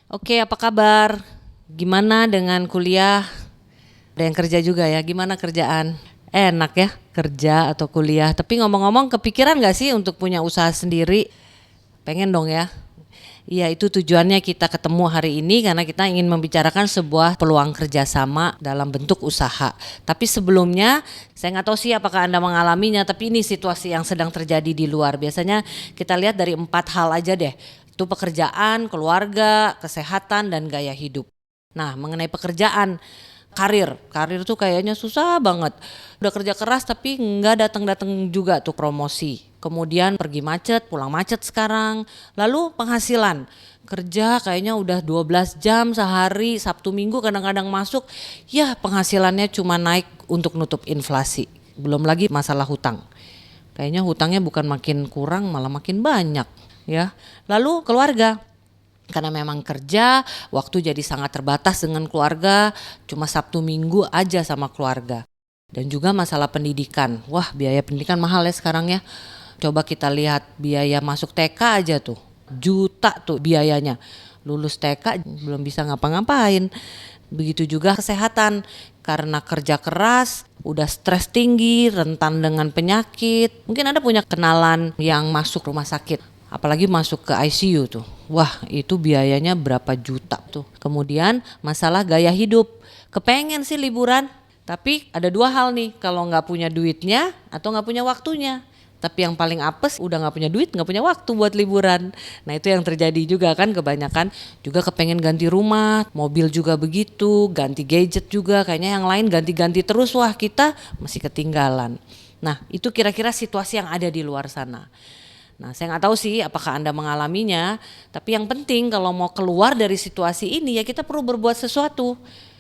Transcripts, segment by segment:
Oke, apa kabar? Gimana dengan kuliah? Ada yang kerja juga ya, gimana kerjaan? Enak ya kerja atau kuliah. Tapi ngomong-ngomong, kepikiran gak sih untuk punya usaha sendiri? Pengen dong ya. Iya, itu tujuannya kita ketemu hari ini karena kita ingin membicarakan sebuah peluang kerjasama dalam bentuk usaha. Tapi sebelumnya, saya nggak tahu sih apakah Anda mengalaminya, tapi ini situasi yang sedang terjadi di luar. Biasanya kita lihat dari 4 hal aja deh. Itu pekerjaan, keluarga, kesehatan, dan gaya hidup. Nah, mengenai pekerjaan, karir tuh kayaknya susah banget. Udah kerja keras tapi nggak datang-datang juga tuh promosi. Kemudian pergi macet, pulang macet sekarang. Lalu penghasilan, kerja kayaknya udah 12 jam sehari, Sabtu Minggu kadang-kadang masuk. Ya penghasilannya cuma naik untuk nutup inflasi. Belum lagi masalah hutang. Kayaknya hutangnya bukan makin kurang malah makin banyak ya. Lalu keluarga, karena memang kerja, waktu jadi sangat terbatas dengan keluarga, cuma Sabtu Minggu aja sama keluarga. Dan juga masalah pendidikan, wah biaya pendidikan mahal ya sekarang ya. Coba kita lihat biaya masuk TK aja tuh, juta tuh biayanya. Lulus TK belum bisa ngapa-ngapain. Begitu juga kesehatan, karena kerja keras, udah stres tinggi, rentan dengan penyakit. Mungkin Anda punya kenalan yang masuk rumah sakit, apalagi masuk ke ICU tuh. Wah, itu biayanya berapa juta tuh. Kemudian masalah gaya hidup. Kepengen sih liburan, tapi ada 2 hal nih, kalau nggak punya duitnya atau nggak punya waktunya. Tapi yang paling apes udah nggak punya duit, nggak punya waktu buat liburan. Nah itu yang terjadi juga kan, kebanyakan juga kepengen ganti rumah, mobil juga begitu, ganti gadget juga. Kayaknya yang lain ganti-ganti terus, wah kita masih ketinggalan. Nah itu kira-kira situasi yang ada di luar sana. Nah saya nggak tahu sih apakah Anda mengalaminya, tapi yang penting kalau mau keluar dari situasi ini ya kita perlu berbuat sesuatu.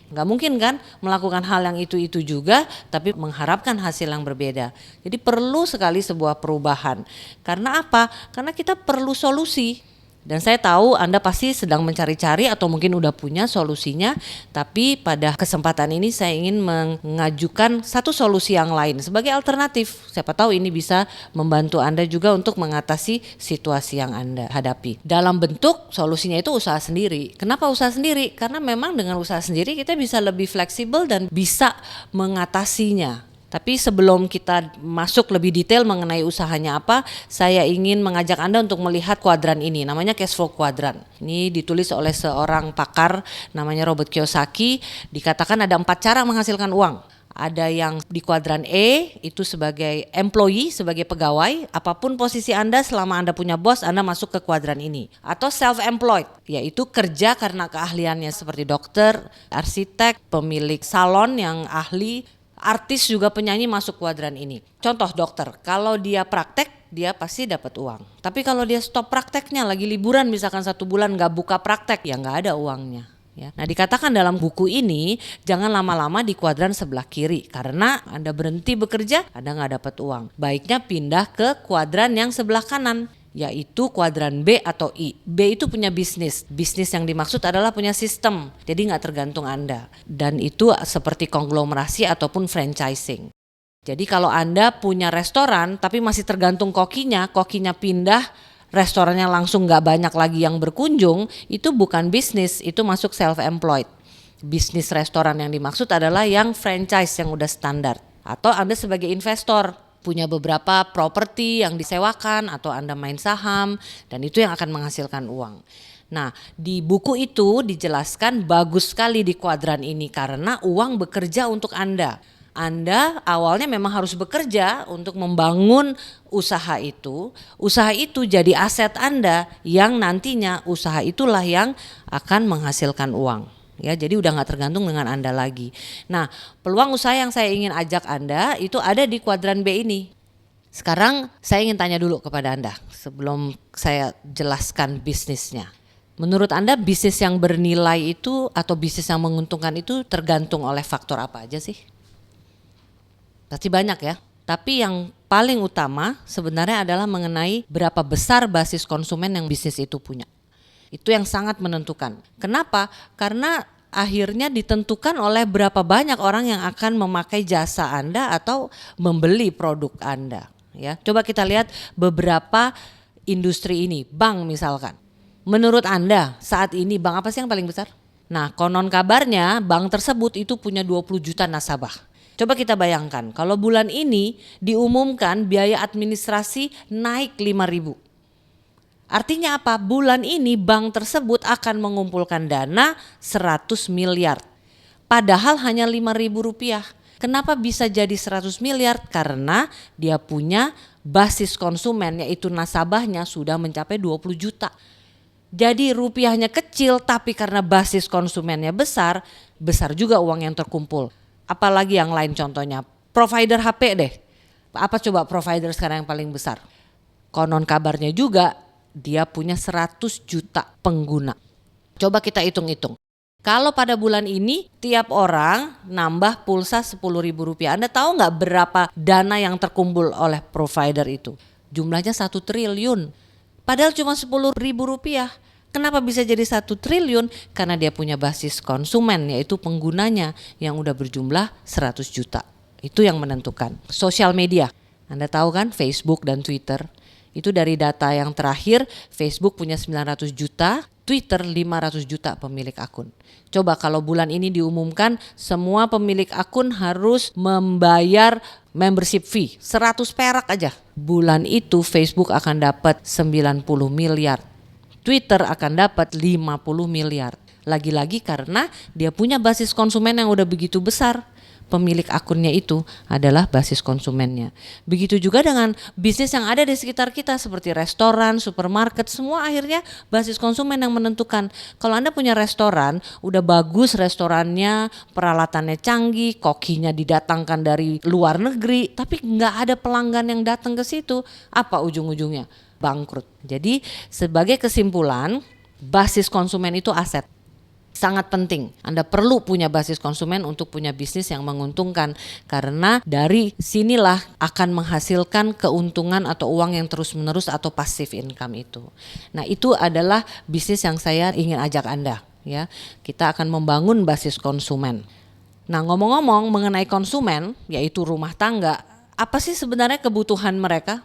Nggak mungkin kan melakukan hal yang itu juga tapi mengharapkan hasil yang berbeda. Jadi perlu sekali sebuah perubahan. Karena apa? Karena kita perlu solusi. Dan saya tahu Anda pasti sedang mencari-cari atau mungkin udah punya solusinya, tapi pada kesempatan ini saya ingin mengajukan satu solusi yang lain sebagai alternatif. Siapa tahu ini bisa membantu Anda juga untuk mengatasi situasi yang Anda hadapi. Dalam bentuk solusinya itu usaha sendiri. Kenapa usaha sendiri? Karena memang dengan usaha sendiri kita bisa lebih fleksibel dan bisa mengatasinya. Tapi sebelum kita masuk lebih detail mengenai usahanya apa, saya ingin mengajak Anda untuk melihat kuadran ini, namanya cash flow kuadran. Ini ditulis oleh seorang pakar namanya Robert Kiyosaki, dikatakan ada 4 cara menghasilkan uang. Ada yang di kuadran E, itu sebagai employee, sebagai pegawai, apapun posisi Anda selama Anda punya bos, Anda masuk ke kuadran ini. Atau self-employed, yaitu kerja karena keahliannya seperti dokter, arsitek, pemilik salon yang ahli, artis juga penyanyi masuk kuadran ini. Contoh dokter, kalau dia praktek dia pasti dapat uang. Tapi kalau dia stop prakteknya, lagi liburan misalkan 1 bulan gak buka praktek, ya gak ada uangnya. Ya. Nah dikatakan dalam buku ini jangan lama-lama di kuadran sebelah kiri, karena Anda berhenti bekerja Anda gak dapat uang. Baiknya pindah ke kuadran yang sebelah kanan, yaitu kuadran B atau I. B itu punya bisnis. Bisnis yang dimaksud adalah punya sistem, jadi gak tergantung Anda. Dan itu seperti konglomerasi ataupun franchising. Jadi kalau Anda punya restoran tapi masih tergantung kokinya pindah, restorannya langsung gak banyak lagi yang berkunjung, itu bukan bisnis, itu masuk self-employed. Bisnis restoran yang dimaksud adalah yang franchise yang udah standar. Atau Anda sebagai investor, punya beberapa properti yang disewakan atau Anda main saham, dan itu yang akan menghasilkan uang. Nah di buku itu dijelaskan bagus sekali di kuadran ini karena uang bekerja untuk Anda. Anda awalnya memang harus bekerja untuk membangun usaha itu. Usaha itu jadi aset Anda yang nantinya usaha itulah yang akan menghasilkan uang. Ya, jadi udah gak tergantung dengan Anda lagi. Nah, peluang usaha yang saya ingin ajak Anda itu ada di kuadran B ini. Sekarang saya ingin tanya dulu kepada Anda sebelum saya jelaskan bisnisnya. Menurut Anda bisnis yang bernilai itu atau bisnis yang menguntungkan itu tergantung oleh faktor apa aja sih? Pasti banyak ya. Tapi yang paling utama sebenarnya adalah mengenai berapa besar basis konsumen yang bisnis itu punya. Itu yang sangat menentukan. Kenapa? Karena akhirnya ditentukan oleh berapa banyak orang yang akan memakai jasa Anda atau membeli produk Anda. Ya, coba kita lihat beberapa industri ini, bank misalkan. Menurut Anda saat ini bank apa sih yang paling besar? Nah, konon kabarnya bank tersebut itu punya 20 juta nasabah. Coba kita bayangkan kalau bulan ini diumumkan biaya administrasi naik 5.000. Artinya apa? Bulan ini bank tersebut akan mengumpulkan dana 100 miliar. Padahal hanya 5.000 rupiah. Kenapa bisa jadi 100 miliar? Karena dia punya basis konsumen, yaitu nasabahnya sudah mencapai 20 juta. Jadi rupiahnya kecil tapi karena basis konsumennya besar, besar juga uang yang terkumpul. Apalagi yang lain contohnya, provider HP deh. Apa coba provider sekarang yang paling besar? Konon kabarnya juga dia punya 100 juta pengguna. Coba kita hitung-hitung. Kalau pada bulan ini tiap orang nambah pulsa 10.000 rupiah. Anda tahu nggak berapa dana yang terkumpul oleh provider itu? Jumlahnya 1 triliun. Padahal cuma 10.000 rupiah. Kenapa bisa jadi 1 triliun? Karena dia punya basis konsumen, yaitu penggunanya yang udah berjumlah 100 juta. Itu yang menentukan. Sosial media, Anda tahu kan, Facebook dan Twitter. Itu dari data yang terakhir, Facebook punya 900 juta, Twitter 500 juta pemilik akun. Coba kalau bulan ini diumumkan semua pemilik akun harus membayar membership fee 100 perak aja. Bulan itu Facebook akan dapat 90 miliar. Twitter akan dapat 50 miliar. Lagi-lagi karena dia punya basis konsumen yang udah begitu besar. Pemilik akunnya itu adalah basis konsumennya. Begitu juga dengan bisnis yang ada di sekitar kita seperti restoran, supermarket, semua akhirnya basis konsumen yang menentukan. Kalau Anda punya restoran, udah bagus restorannya, peralatannya canggih, kokinya didatangkan dari luar negeri, tapi nggak ada pelanggan yang datang ke situ, apa ujung-ujungnya? Bangkrut. Jadi sebagai kesimpulan, basis konsumen itu aset. Sangat penting. Anda perlu punya basis konsumen untuk punya bisnis yang menguntungkan, karena dari sinilah akan menghasilkan keuntungan atau uang yang terus-menerus atau passive income itu. Nah, itu adalah bisnis yang saya ingin ajak Anda, ya. Kita akan membangun basis konsumen. Nah, ngomong-ngomong mengenai konsumen, yaitu rumah tangga, apa sih sebenarnya kebutuhan mereka?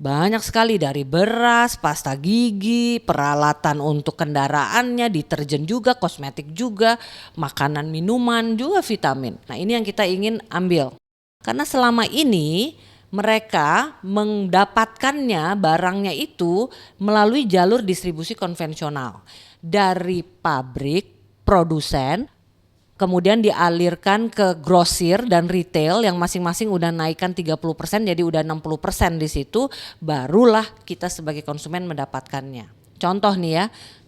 Banyak sekali, dari beras, pasta gigi, peralatan untuk kendaraannya, deterjen juga, kosmetik juga, makanan, minuman, juga vitamin. Nah, ini yang kita ingin ambil. Karena selama ini mereka mendapatkannya barangnya itu melalui jalur distribusi konvensional. Dari pabrik, produsen, kemudian dialirkan ke grosir dan retail yang masing-masing udah naikkan 30%, jadi udah 60% di situ, barulah kita sebagai konsumen mendapatkannya. Contoh nih ya,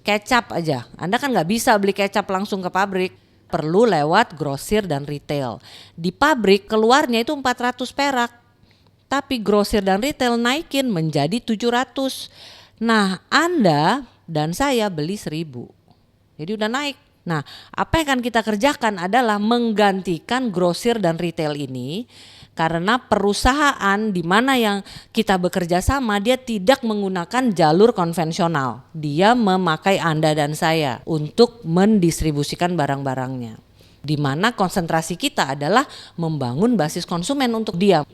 kecap aja. Anda kan nggak bisa beli kecap langsung ke pabrik, perlu lewat grosir dan retail. Di pabrik keluarnya itu 400 perak, tapi grosir dan retail naikin menjadi 700. Nah, Anda dan saya beli 1.000, jadi udah naik. Nah, apa yang akan kita kerjakan adalah menggantikan grosir dan retail ini, karena perusahaan di mana yang kita bekerja sama dia tidak menggunakan jalur konvensional. Dia memakai Anda dan saya untuk mendistribusikan barang-barangnya. Di mana konsentrasi kita adalah membangun basis konsumen untuk dia.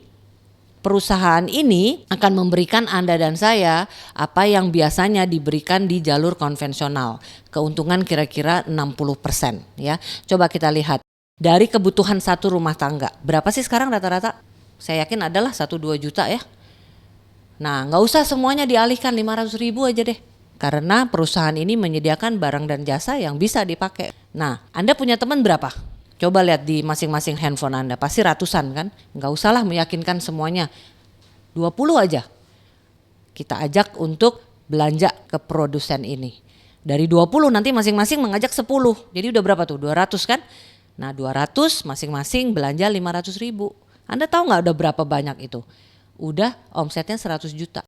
Perusahaan ini akan memberikan Anda dan saya apa yang biasanya diberikan di jalur konvensional. Keuntungan kira-kira 60% ya. Coba kita lihat dari kebutuhan satu rumah tangga. Berapa sih sekarang rata-rata? Saya yakin adalah 1-2 juta ya. Nah, nggak usah semuanya dialihkan, 500.000 aja deh. Karena perusahaan ini menyediakan barang dan jasa yang bisa dipakai. Nah, Anda punya teman berapa? Coba lihat di masing-masing handphone Anda, pasti ratusan kan? Nggak usahlah meyakinkan semuanya, 20 aja. Kita ajak untuk belanja ke produsen ini. Dari 20 nanti masing-masing mengajak 10, jadi udah berapa tuh? 200 kan? Nah 200 masing-masing belanja 500.000. Anda tahu nggak udah berapa banyak itu? Udah omsetnya 100 juta.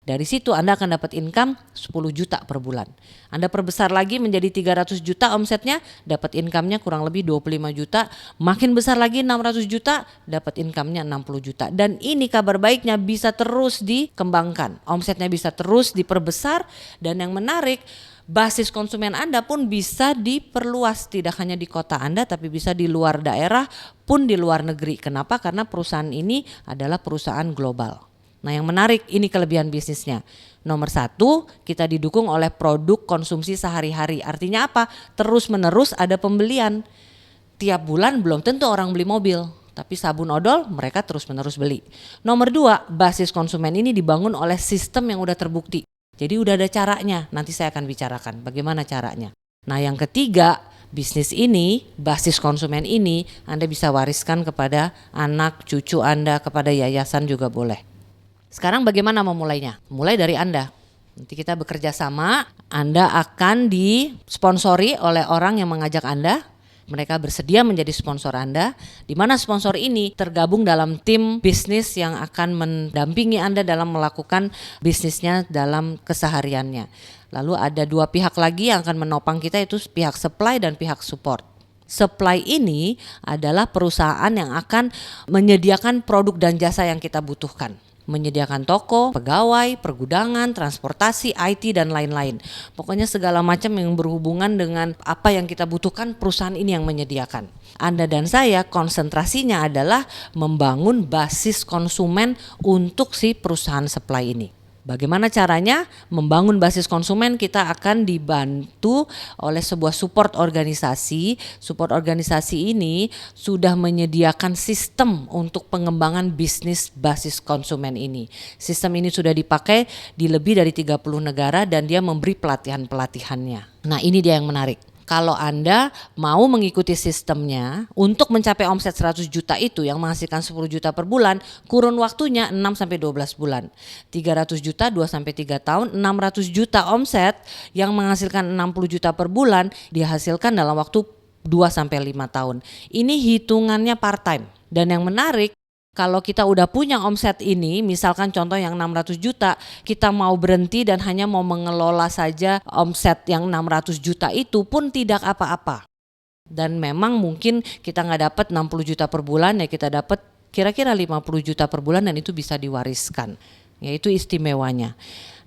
Dari situ Anda akan dapat income 10 juta per bulan. Anda perbesar lagi menjadi 300 juta omsetnya, dapat income-nya kurang lebih 25 juta. Makin besar lagi 600 juta, dapat income-nya 60 juta. Dan ini kabar baiknya bisa terus dikembangkan. Omsetnya bisa terus diperbesar, dan yang menarik, basis konsumen Anda pun bisa diperluas, tidak hanya di kota Anda tapi bisa di luar daerah pun di luar negeri. Kenapa? Karena perusahaan ini adalah perusahaan global. Nah yang menarik ini kelebihan bisnisnya. Nomor satu, kita didukung oleh produk konsumsi sehari-hari. Artinya apa? Terus menerus ada pembelian. Tiap bulan belum tentu orang beli mobil, tapi sabun odol mereka terus menerus beli. Nomor dua, basis konsumen ini dibangun oleh sistem yang udah terbukti. Jadi udah ada caranya, nanti saya akan bicarakan bagaimana caranya. Nah yang ketiga, bisnis ini, basis konsumen ini Anda bisa wariskan kepada anak, cucu Anda, kepada yayasan juga boleh. Sekarang bagaimana memulainya? Mulai dari Anda. Nanti kita bekerja sama, Anda akan disponsori oleh orang yang mengajak Anda. Mereka bersedia menjadi sponsor Anda, di mana sponsor ini tergabung dalam tim bisnis yang akan mendampingi Anda dalam melakukan bisnisnya dalam kesehariannya. Lalu ada dua pihak lagi yang akan menopang kita, itu pihak supply dan pihak support. Supply ini adalah perusahaan yang akan menyediakan produk dan jasa yang kita butuhkan. Menyediakan toko, pegawai, pergudangan, transportasi, IT dan lain-lain. Pokoknya segala macam yang berhubungan dengan apa yang kita butuhkan, perusahaan ini yang menyediakan. Anda dan saya konsentrasinya adalah membangun basis konsumen untuk si perusahaan supply ini. Bagaimana caranya? Membangun basis konsumen, kita akan dibantu oleh sebuah support organisasi. Support organisasi ini sudah menyediakan sistem untuk pengembangan bisnis basis konsumen ini. Sistem ini sudah dipakai di lebih dari 30 negara dan dia memberi pelatihan-pelatihannya. Nah ini dia yang menarik. Kalau Anda mau mengikuti sistemnya untuk mencapai omset 100 juta itu yang menghasilkan 10 juta per bulan, kurun waktunya 6-12 bulan. 300 juta 2-3 tahun, 600 juta omset yang menghasilkan 60 juta per bulan dihasilkan dalam waktu 2-5 tahun. Ini hitungannya part time. Dan yang menarik, kalau kita udah punya omset ini, misalkan contoh yang 600 juta, kita mau berhenti dan hanya mau mengelola saja omset yang 600 juta itu pun tidak apa-apa. Dan memang mungkin kita nggak dapat 60 juta per bulan, ya kita dapat kira-kira 50 juta per bulan dan itu bisa diwariskan. Yaitu istimewanya.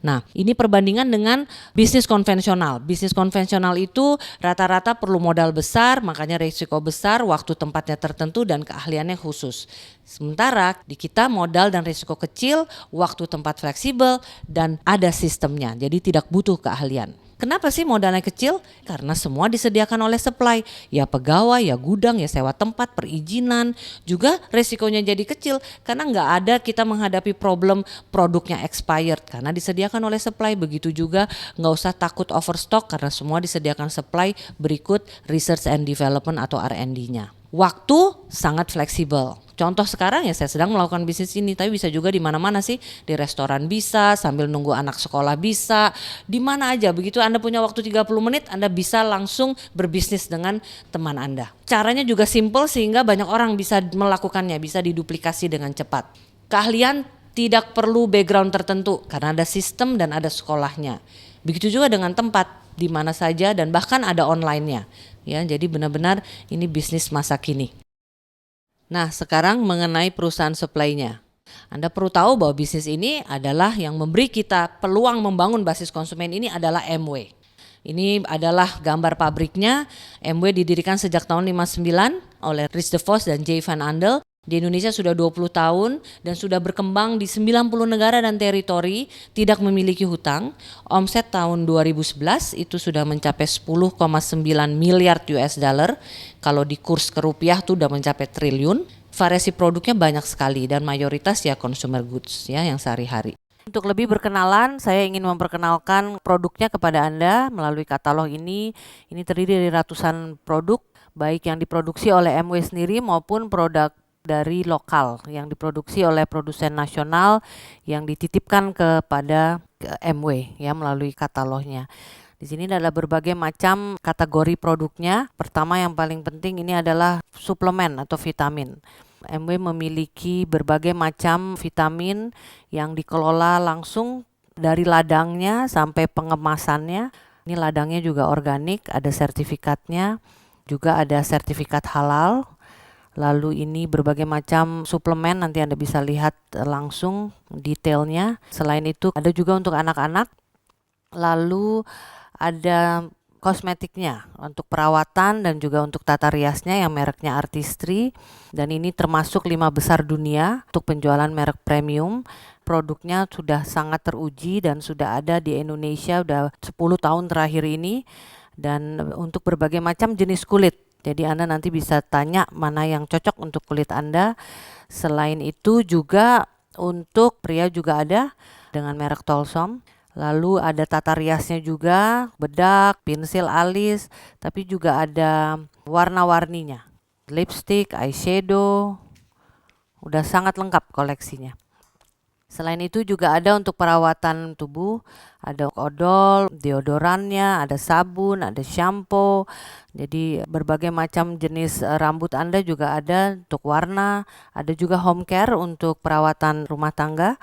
Nah, ini perbandingan dengan bisnis konvensional. Bisnis konvensional itu rata-rata perlu modal besar, makanya risiko besar, waktu tempatnya tertentu dan keahliannya khusus. Sementara di kita modal dan risiko kecil, waktu tempat fleksibel dan ada sistemnya. Jadi tidak butuh keahlian. Kenapa sih modalnya kecil? Karena semua disediakan oleh supply. Ya pegawai, ya gudang, ya sewa tempat, perizinan. Juga resikonya jadi kecil karena nggak ada kita menghadapi problem produknya expired karena disediakan oleh supply. Begitu juga nggak usah takut overstock karena semua disediakan supply berikut research and development atau R&D-nya. Waktu sangat fleksibel. Contoh sekarang ya saya sedang melakukan bisnis ini, tapi bisa juga di mana-mana sih, di restoran bisa, sambil nunggu anak sekolah bisa, di mana aja. Begitu Anda punya waktu 30 menit, Anda bisa langsung berbisnis dengan teman Anda. Caranya juga simple sehingga banyak orang bisa melakukannya, bisa diduplikasi dengan cepat. Keahlian tidak perlu background tertentu karena ada sistem dan ada sekolahnya. Begitu juga dengan tempat, di mana saja dan bahkan ada online-nya. Ya, jadi benar-benar ini bisnis masa kini. Nah, sekarang mengenai perusahaan supply-nya. Anda perlu tahu bahwa bisnis ini adalah yang memberi kita peluang membangun basis konsumen ini adalah MW. Ini adalah gambar pabriknya. MW didirikan sejak tahun 59 oleh Rich DeVos dan Jay Van Andel. Di Indonesia sudah 20 tahun dan sudah berkembang di 90 negara dan teritori, tidak memiliki hutang. Omset tahun 2011 itu sudah mencapai 10,9 miliar US dollar. Kalau di kurs ke rupiah tuh udah mencapai triliun. Variasi produknya banyak sekali dan mayoritas ya consumer goods ya yang sehari-hari. Untuk lebih berkenalan, saya ingin memperkenalkan produknya kepada Anda melalui katalog ini. Ini terdiri dari ratusan produk, baik yang diproduksi oleh MW sendiri maupun produk dari lokal yang diproduksi oleh produsen nasional yang dititipkan kepada MW ya melalui katalognya. Di sini adalah berbagai macam kategori produknya. Pertama yang paling penting ini adalah suplemen atau vitamin. MW memiliki berbagai macam vitamin yang dikelola langsung dari ladangnya sampai pengemasannya. Ini ladangnya juga organik, ada sertifikatnya, juga ada sertifikat halal. Lalu ini berbagai macam suplemen, nanti Anda bisa lihat langsung detailnya. Selain itu ada juga untuk anak-anak. Lalu ada kosmetiknya untuk perawatan dan juga untuk tata riasnya yang mereknya Artistry. Dan ini termasuk 5 besar dunia untuk penjualan merek premium. produknya sudah sangat teruji dan sudah ada di Indonesia udah 10 tahun terakhir ini, dan untuk berbagai macam jenis kulit. Jadi Anda nanti bisa tanya mana yang cocok untuk kulit Anda. Selain itu juga untuk pria juga ada dengan merek Tolsom. Lalu ada tata riasnya juga, bedak, pensil alis, tapi juga ada warna-warninya. Lipstick, eyeshadow, udah sangat lengkap koleksinya. Selain itu juga ada untuk perawatan tubuh, ada odol, deodorannya, ada sabun, ada shampoo. Jadi berbagai macam jenis rambut Anda juga ada untuk warna, ada juga home care untuk perawatan rumah tangga.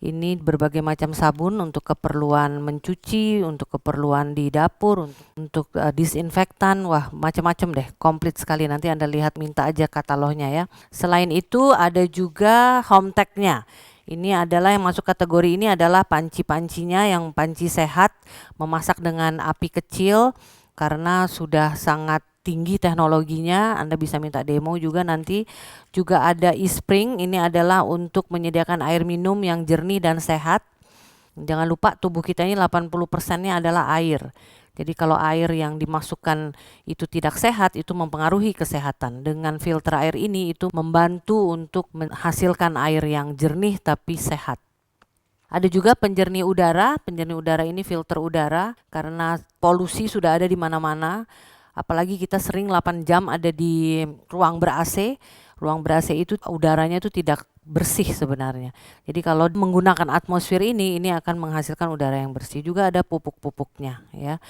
Ini berbagai macam sabun untuk keperluan mencuci, untuk keperluan di dapur, untuk disinfektan, wah macam-macam deh, komplit sekali. Nanti Anda lihat, minta aja katalognya ya. Selain itu ada juga home tech-nya. Ini adalah yang masuk kategori ini adalah panci-pancinya, yang panci sehat, memasak dengan api kecil karena sudah sangat tinggi teknologinya. Anda bisa minta demo juga nanti. Juga ada e-spring, ini adalah untuk menyediakan air minum yang jernih dan sehat. Jangan lupa tubuh kita ini 80%-nya adalah air. Jadi kalau air yang dimasukkan itu tidak sehat, itu mempengaruhi kesehatan. Dengan filter air ini itu membantu untuk menghasilkan air yang jernih tapi sehat. Ada juga penjernih udara. Penjernih udara ini filter udara karena polusi sudah ada di mana-mana. Apalagi kita sering 8 jam ada di ruang ber-AC. Ruang ber-AC itu udaranya itu tidak bersih sebenarnya. Jadi kalau menggunakan atmosfer ini akan menghasilkan udara yang bersih. Juga ada pupuk-pupuknya ya.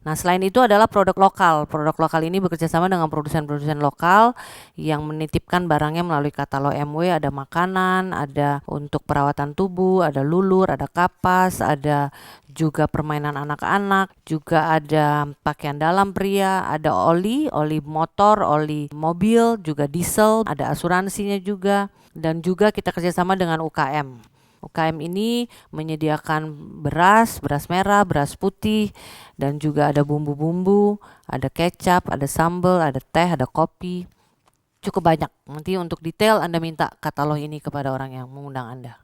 Nah, selain itu adalah produk lokal. Produk lokal ini bekerja sama dengan produsen-produsen lokal yang menitipkan barangnya melalui katalog MW. Ada makanan, ada untuk perawatan tubuh, ada lulur, ada kapas, ada juga permainan anak-anak, juga ada pakaian dalam pria, ada oli motor, oli mobil, juga diesel, ada asuransinya juga, dan juga kita kerjasama dengan UKM. UKM ini menyediakan beras merah, beras putih, dan juga ada bumbu-bumbu, ada kecap, ada sambal, ada teh, ada kopi. Cukup banyak. Nanti untuk detail Anda minta katalog ini kepada orang yang mengundang Anda.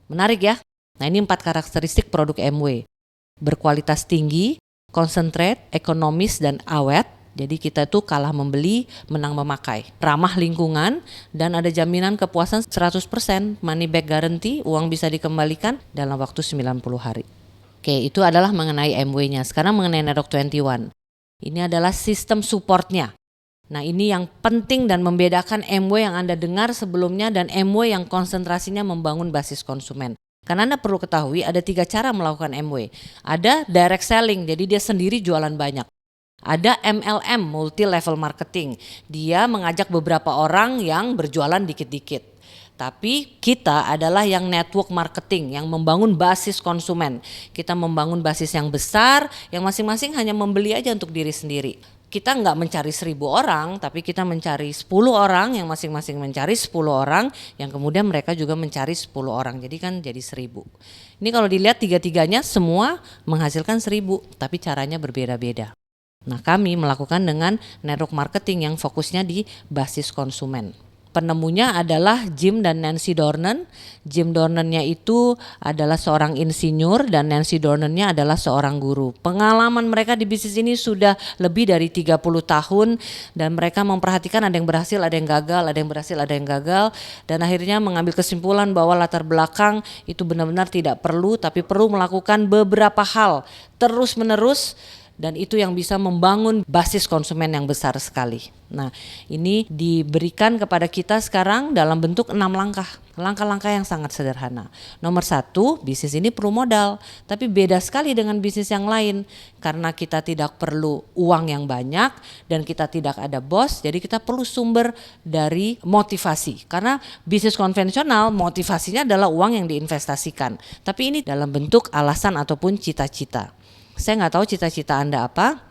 Menarik ya? Nah, ini 4 karakteristik produk MW. Berkualitas tinggi, konsentrate, ekonomis, dan awet. Jadi kita tuh kalah membeli, menang memakai. Ramah lingkungan, dan ada jaminan kepuasan 100%, money back guarantee, uang bisa dikembalikan dalam waktu 90 hari. Oke, itu adalah mengenai MW-nya. Sekarang mengenai Nerok 21. Ini adalah sistem supportnya. Nah, ini yang penting dan membedakan MW yang Anda dengar sebelumnya dan MW yang konsentrasinya membangun basis konsumen. Karena Anda perlu ketahui ada 3 cara melakukan MW. Ada direct selling, jadi dia sendiri jualan banyak. Ada MLM, multi level marketing. Dia mengajak beberapa orang yang berjualan dikit-dikit. Tapi kita adalah yang network marketing, yang membangun basis konsumen. Kita membangun basis yang besar, yang masing-masing hanya membeli aja untuk diri sendiri. Kita nggak mencari 1.000 orang, tapi kita mencari 10 orang, yang masing-masing mencari 10 orang, yang kemudian mereka juga mencari 10 orang. Jadi kan jadi 1.000. Ini kalau dilihat tiga-tiganya semua menghasilkan 1.000, tapi caranya berbeda-beda. Nah, kami melakukan dengan network marketing yang fokusnya di basis konsumen. Penemunya adalah Jim dan Nancy Dornan. Jim Dornannya itu adalah seorang insinyur dan Nancy Dornannya adalah seorang guru. Pengalaman mereka di bisnis ini sudah lebih dari 30 tahun dan mereka memperhatikan ada yang berhasil, ada yang gagal, ada yang berhasil, ada yang gagal, dan akhirnya mengambil kesimpulan bahwa latar belakang itu benar-benar tidak perlu, tapi perlu melakukan beberapa hal terus-menerus. Dan itu yang bisa membangun basis konsumen yang besar sekali. Nah, ini diberikan kepada kita sekarang dalam bentuk 6 langkah. Langkah-langkah yang sangat sederhana. Nomor 1, bisnis ini perlu modal. Tapi beda sekali dengan bisnis yang lain. Karena kita tidak perlu uang yang banyak dan kita tidak ada bos. Jadi kita perlu sumber dari motivasi. Karena bisnis konvensional motivasinya adalah uang yang diinvestasikan. Tapi ini dalam bentuk alasan ataupun cita-cita. Saya nggak tahu cita-cita Anda apa,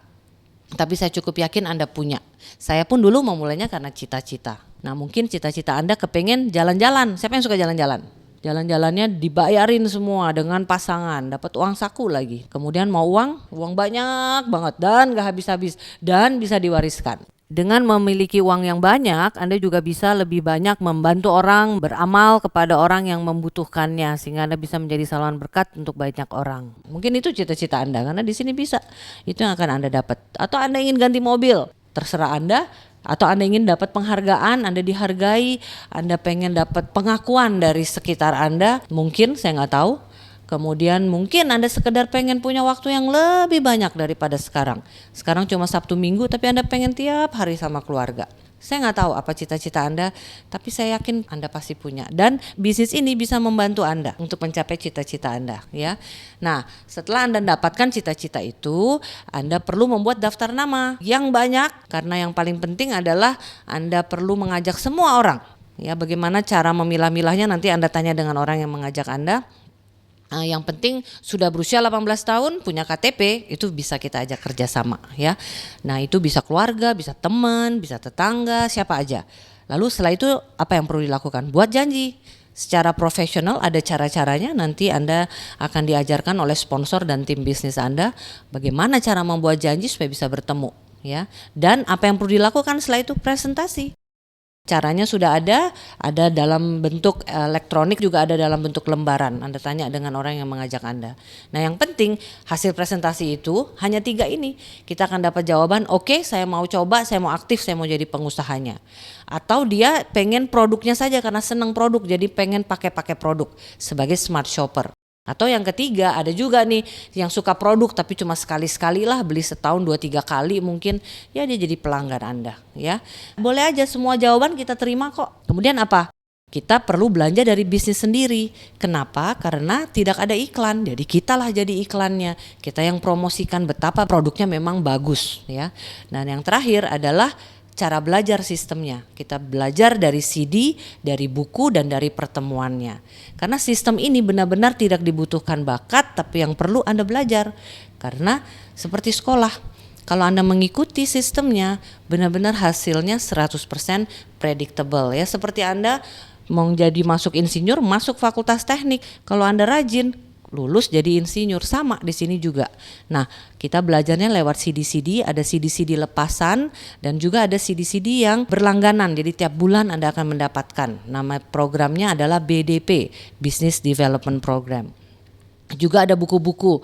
tapi saya cukup yakin Anda punya. Saya pun dulu memulainya karena cita-cita. Nah, mungkin cita-cita Anda kepengen jalan-jalan. Siapa yang suka jalan-jalan? Jalan-jalannya dibayarin semua dengan pasangan, dapat uang saku lagi. Kemudian mau uang banyak banget dan nggak habis-habis dan bisa diwariskan. Dengan memiliki uang yang banyak, Anda juga bisa lebih banyak membantu orang, beramal kepada orang yang membutuhkannya, sehingga Anda bisa menjadi saluran berkat untuk banyak orang. Mungkin itu cita-cita Anda, karena di sini bisa. Itu yang akan Anda dapat. Atau Anda ingin ganti mobil, terserah Anda. Atau Anda ingin dapat penghargaan, Anda dihargai, Anda pengen dapat pengakuan dari sekitar Anda, mungkin, saya nggak tahu. Kemudian mungkin Anda sekedar pengen punya waktu yang lebih banyak daripada sekarang. Sekarang cuma Sabtu Minggu, tapi Anda pengen tiap hari sama keluarga. Saya nggak tahu apa cita-cita Anda, tapi saya yakin Anda pasti punya. Dan bisnis ini bisa membantu Anda untuk mencapai cita-cita Anda, ya. Nah, setelah Anda dapatkan cita-cita itu, Anda perlu membuat daftar nama yang banyak, karena yang paling penting adalah Anda perlu mengajak semua orang. Ya, bagaimana cara memilah-milahnya nanti Anda tanya dengan orang yang mengajak Anda. Yang penting sudah berusia 18 tahun, punya KTP, itu bisa kita ajak kerjasama, ya. Nah, itu bisa keluarga, bisa teman, bisa tetangga, siapa aja. Lalu setelah itu apa yang perlu dilakukan? Buat janji. Secara profesional ada cara-caranya, nanti Anda akan diajarkan oleh sponsor dan tim bisnis Anda bagaimana cara membuat janji supaya bisa bertemu, ya. Dan apa yang perlu dilakukan setelah itu? Presentasi. Caranya sudah ada dalam bentuk elektronik, juga ada dalam bentuk lembaran. Anda tanya dengan orang yang mengajak Anda. Nah, yang penting hasil presentasi itu hanya 3 ini. Kita akan dapat jawaban, oke, saya mau coba, saya mau aktif, saya mau jadi pengusahanya. Atau dia pengen produknya saja karena senang produk, jadi pengen pakai produk sebagai smart shopper. Atau yang ketiga, ada juga nih yang suka produk tapi cuma sekali-sekali lah, beli setahun 2-3 kali mungkin, ya dia jadi pelanggan Anda, ya. Boleh aja, semua jawaban kita terima kok. Kemudian apa? Kita perlu belanja dari bisnis sendiri. Kenapa? Karena tidak ada iklan, jadi kitalah jadi iklannya. Kita yang promosikan betapa produknya memang bagus, ya. Dan yang terakhir adalah cara belajar sistemnya. Kita belajar dari CD, dari buku, dan dari pertemuannya. Karena sistem ini benar-benar tidak dibutuhkan bakat, tapi yang perlu Anda belajar. Karena seperti sekolah, kalau Anda mengikuti sistemnya, benar-benar hasilnya 100% predictable, ya. Seperti Anda mau jadi masuk insinyur, masuk fakultas teknik, kalau Anda rajin, lulus jadi insinyur. Sama di sini juga. Nah, kita belajarnya lewat CD-CD, ada CD-CD lepasan dan juga ada CD-CD yang berlangganan. Jadi tiap bulan Anda akan mendapatkan. Nama programnya adalah BDP, Business Development Program. Juga ada buku-buku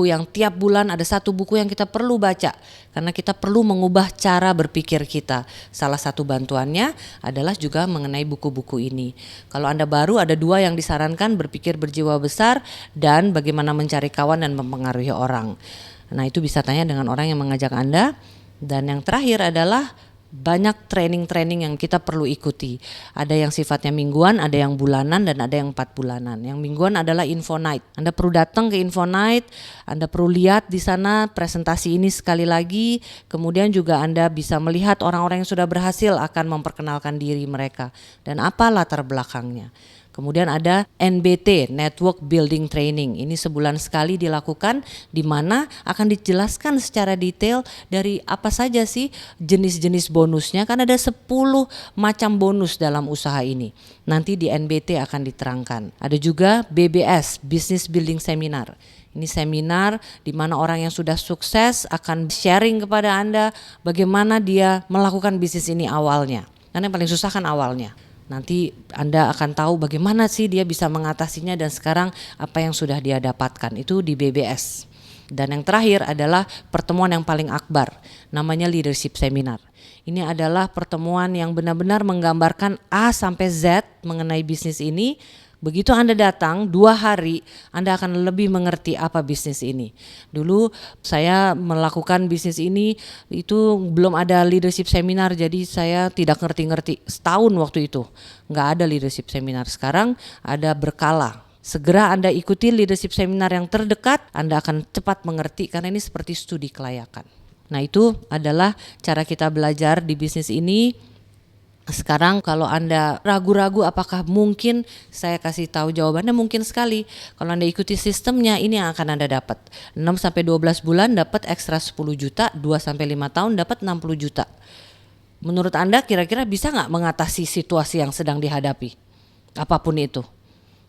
yang tiap bulan ada satu buku yang kita perlu baca karena kita perlu mengubah cara berpikir kita. Salah satu bantuannya adalah juga mengenai buku-buku ini. Kalau Anda baru, ada 2 yang disarankan, berpikir berjiwa besar dan bagaimana mencari kawan dan mempengaruhi orang. Nah, itu bisa tanya dengan orang yang mengajak Anda. Dan yang terakhir adalah banyak training-training yang kita perlu ikuti. Ada yang sifatnya mingguan, ada yang bulanan, dan ada yang 4 bulanan. Yang mingguan adalah Info Night. Anda perlu datang ke Info Night, Anda perlu lihat di sana presentasi ini sekali lagi. Kemudian juga Anda bisa melihat orang-orang yang sudah berhasil akan memperkenalkan diri mereka dan apa latar belakangnya. Kemudian ada NBT, Network Building Training. Ini sebulan sekali dilakukan, di mana akan dijelaskan secara detail dari apa saja sih jenis-jenis bonusnya. Kan ada 10 macam bonus dalam usaha ini. Nanti di NBT akan diterangkan. Ada juga BBS, Business Building Seminar. Ini seminar di mana orang yang sudah sukses akan sharing kepada Anda bagaimana dia melakukan bisnis ini awalnya. Karena yang paling susah kan awalnya. Nanti Anda akan tahu bagaimana sih dia bisa mengatasinya dan sekarang apa yang sudah dia dapatkan. Itu di BBS. Dan yang terakhir adalah pertemuan yang paling akbar, namanya Leadership Seminar. Ini adalah pertemuan yang benar-benar menggambarkan A sampai Z mengenai bisnis ini. Begitu Anda datang 2 hari, Anda akan lebih mengerti apa bisnis ini. Dulu saya melakukan bisnis ini, itu belum ada leadership seminar, jadi saya tidak ngerti-ngerti. Setahun waktu itu nggak ada leadership seminar. Sekarang ada berkala. Segera Anda ikuti leadership seminar yang terdekat, Anda akan cepat mengerti karena ini seperti studi kelayakan. Nah, itu adalah cara kita belajar di bisnis ini. Sekarang kalau Anda ragu-ragu apakah mungkin, saya kasih tahu jawabannya mungkin sekali. Kalau Anda ikuti sistemnya, ini yang akan Anda dapat. 6-12 bulan dapat ekstra 10 juta, 2-5 tahun dapat 60 juta. Menurut Anda kira-kira bisa nggak mengatasi situasi yang sedang dihadapi? Apapun itu.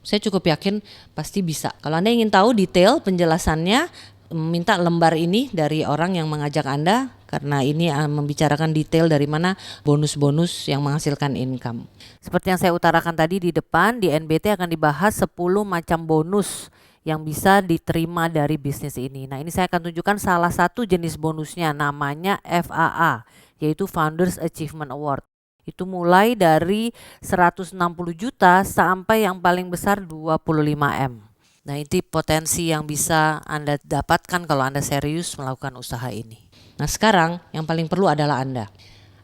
Saya cukup yakin pasti bisa. Kalau Anda ingin tahu detail penjelasannya, minta lembar ini dari orang yang mengajak Anda karena ini membicarakan detail dari mana bonus-bonus yang menghasilkan income. Seperti yang saya utarakan tadi di depan, di NBT akan dibahas 10 macam bonus yang bisa diterima dari bisnis ini. Nah, ini saya akan tunjukkan salah satu jenis bonusnya, namanya FAA, yaitu Founders Achievement Award. Itu mulai dari 160 juta sampai yang paling besar 25M. Nah, itu potensi yang bisa Anda dapatkan kalau Anda serius melakukan usaha ini. Nah, sekarang yang paling perlu adalah Anda.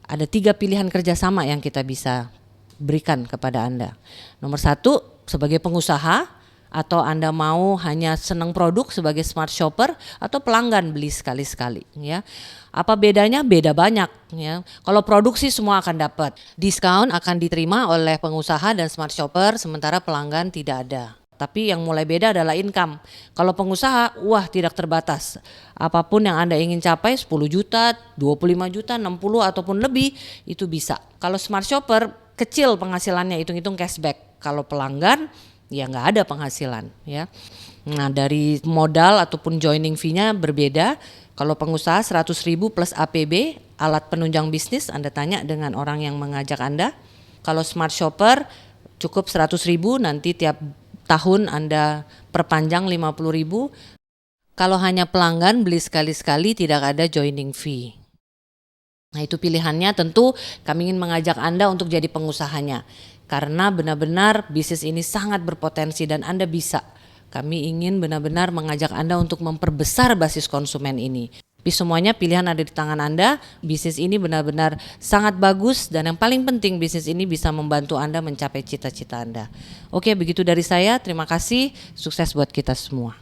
Ada 3 pilihan kerjasama yang kita bisa berikan kepada Anda. Nomor 1, sebagai pengusaha, atau Anda mau hanya senang produk sebagai smart shopper, atau pelanggan beli sekali-sekali, ya. Apa bedanya? Beda banyak, ya. Kalau produksi semua akan dapat. Diskon akan diterima oleh pengusaha dan smart shopper, sementara pelanggan tidak ada. Tapi yang mulai beda adalah income. Kalau pengusaha, wah, tidak terbatas. Apapun yang Anda ingin capai, 10 juta, 25 juta, 60 ataupun lebih, itu bisa. Kalau smart shopper, kecil penghasilannya, hitung-hitung cashback. Kalau pelanggan, ya nggak ada penghasilan, ya. Nah, dari modal ataupun joining fee-nya berbeda. Kalau pengusaha 100.000 plus APB, alat penunjang bisnis, Anda tanya dengan orang yang mengajak Anda. Kalau smart shopper, cukup 100.000, nanti tiap tahun Anda perpanjang 50.000. Kalau hanya pelanggan beli sekali-sekali, tidak ada joining fee. Nah, itu pilihannya. Tentu kami ingin mengajak Anda untuk jadi pengusahanya, karena benar-benar bisnis ini sangat berpotensi dan Anda bisa. Kami ingin benar-benar mengajak Anda untuk memperbesar basis konsumen ini. Tapi semuanya pilihan ada di tangan Anda. Bisnis ini benar-benar sangat bagus dan yang paling penting bisnis ini bisa membantu Anda mencapai cita-cita Anda. Oke, begitu dari saya. Terima kasih. Sukses buat kita semua.